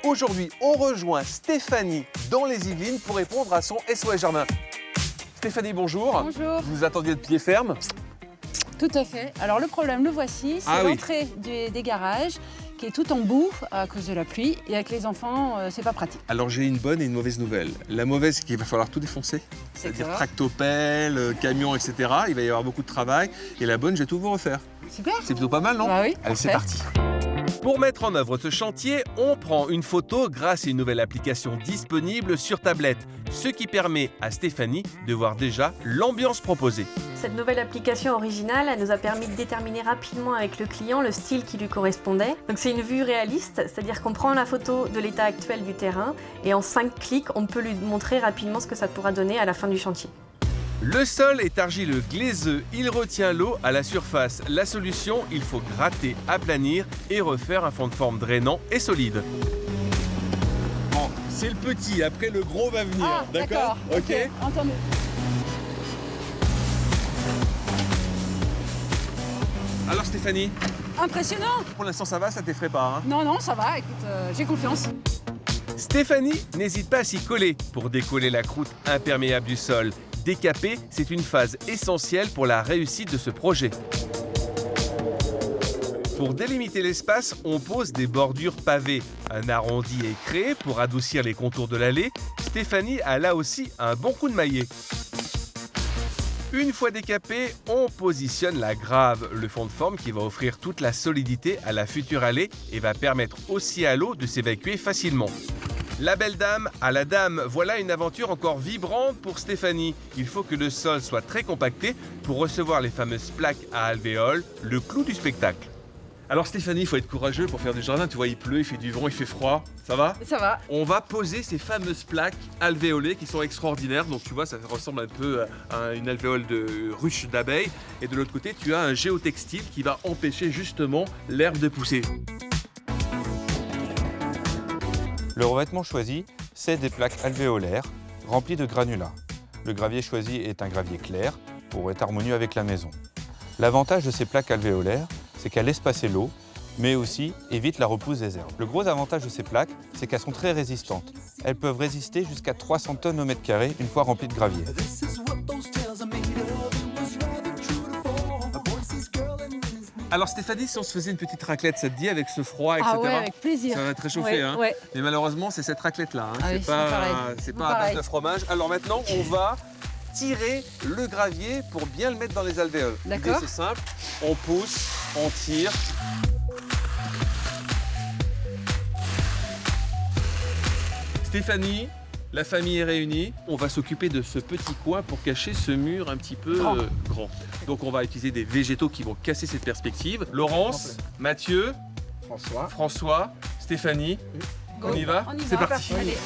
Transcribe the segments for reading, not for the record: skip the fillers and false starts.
Aujourd'hui, on rejoint Stéphanie dans les Yvelines pour répondre à son SOS Jardin. Stéphanie, bonjour. Bonjour. Vous nous attendiez de pied ferme. Tout à fait. Alors le problème, le voici, c'est l'entrée des garages qui est tout en boue à cause de la pluie. Et avec les enfants, c'est pas pratique. Alors j'ai une bonne et une mauvaise nouvelle. La mauvaise, c'est qu'il va falloir tout défoncer. C'est-à-dire tractopelle, camion, etc. Il va y avoir beaucoup de travail. Et la bonne, je vais tout vous refaire. Super. C'est plutôt pas mal, non? Bah oui. Allez, c'est parti. Pour mettre en œuvre ce chantier, on prend une photo grâce à une nouvelle application disponible sur tablette, ce qui permet à Stéphanie de voir déjà l'ambiance proposée. Cette nouvelle application originale, elle nous a permis de déterminer rapidement avec le client le style qui lui correspondait. Donc c'est une vue réaliste, c'est-à-dire qu'on prend la photo de l'état actuel du terrain et en 5 clics, on peut lui montrer rapidement ce que ça pourra donner à la fin du chantier. Le sol est argileux glaiseux, il retient l'eau à la surface. La solution, il faut gratter, aplanir et refaire un fond de forme drainant et solide. Bon, c'est le petit, après le gros va venir, Ah, d'accord. Ok, entendu. Alors Stéphanie, Impressionnant. pour l'instant ça va, ça t'effraie pas, hein? Non, ça va, écoute, j'ai confiance. Stéphanie n'hésite pas à s'y coller pour décoller la croûte imperméable du sol. Décaper, c'est une phase essentielle pour la réussite de ce projet. Pour délimiter l'espace, on pose des bordures pavées. Un arrondi est créé pour adoucir les contours de l'allée. Stéphanie a là aussi un bon coup de maillet. Une fois décapé, on positionne la grave, le fond de forme qui va offrir toute la solidité à la future allée et va permettre aussi à l'eau de s'évacuer facilement. La belle dame à la dame, voilà une aventure encore vibrante pour Stéphanie. Il faut que le sol soit très compacté pour recevoir les fameuses plaques à alvéoles, le clou du spectacle. Alors Stéphanie, il faut être courageux pour faire du jardin. Tu vois, il pleut, il fait du vent, il fait froid. Ça va? Ça va. On va poser ces fameuses plaques alvéolées qui sont extraordinaires. Donc tu vois, ça ressemble un peu à une alvéole de ruche d'abeille. Et de l'autre côté, tu as un géotextile qui va empêcher justement l'herbe de pousser. Le revêtement choisi, c'est des plaques alvéolaires remplies de granulats. Le gravier choisi est un gravier clair pour être harmonieux avec la maison. L'avantage de ces plaques alvéolaires, c'est qu'elles laissent passer l'eau, mais aussi évitent la repousse des herbes. Le gros avantage de ces plaques, c'est qu'elles sont très résistantes. Elles peuvent résister jusqu'à 300 tonnes au mètre carré une fois remplies de gravier. Alors Stéphanie, si on se faisait une petite raclette, ça te dit avec ce froid, etc. Ah ouais, avec plaisir. Ça va te réchauffer, hein. Ouais. Mais malheureusement, c'est cette raclette-là. Hein. Ah oui, C'est pas à base de fromage. Alors maintenant, on va tirer le gravier pour bien le mettre dans les alvéoles. D'accord. C'est simple. On pousse, on tire. Stéphanie, la famille est réunie. On va s'occuper de ce petit coin pour cacher ce mur un petit peu grand. Donc on va utiliser des végétaux qui vont casser cette perspective. Laurence, Mathieu, François, Stéphanie. On y va? C'est parti. Allez.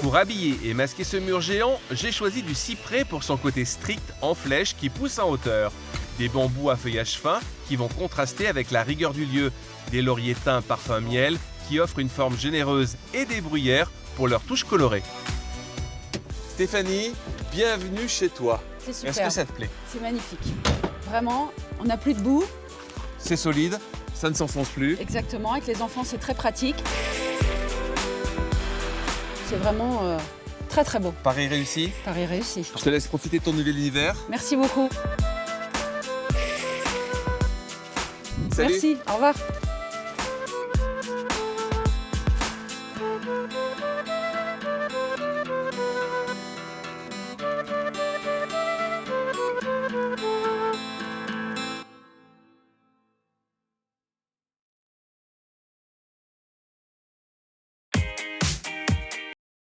Pour habiller et masquer ce mur géant, j'ai choisi du cyprès pour son côté strict en flèche qui pousse en hauteur. Des bambous à feuillage fin qui vont contraster avec la rigueur du lieu. Des lauriers teints parfum miel qui offrent une forme généreuse et des bruyères pour leur touche colorée. Stéphanie, bienvenue chez toi. C'est super. Est-ce que ça te plaît? C'est magnifique. Vraiment, on n'a plus de boue. C'est solide, ça ne s'enfonce plus. Exactement, avec les enfants, c'est très pratique. C'est vraiment très très beau. Paris réussi. Paris réussi. Je te laisse profiter de ton nouvel univers. Merci beaucoup. Salut. Merci, au revoir.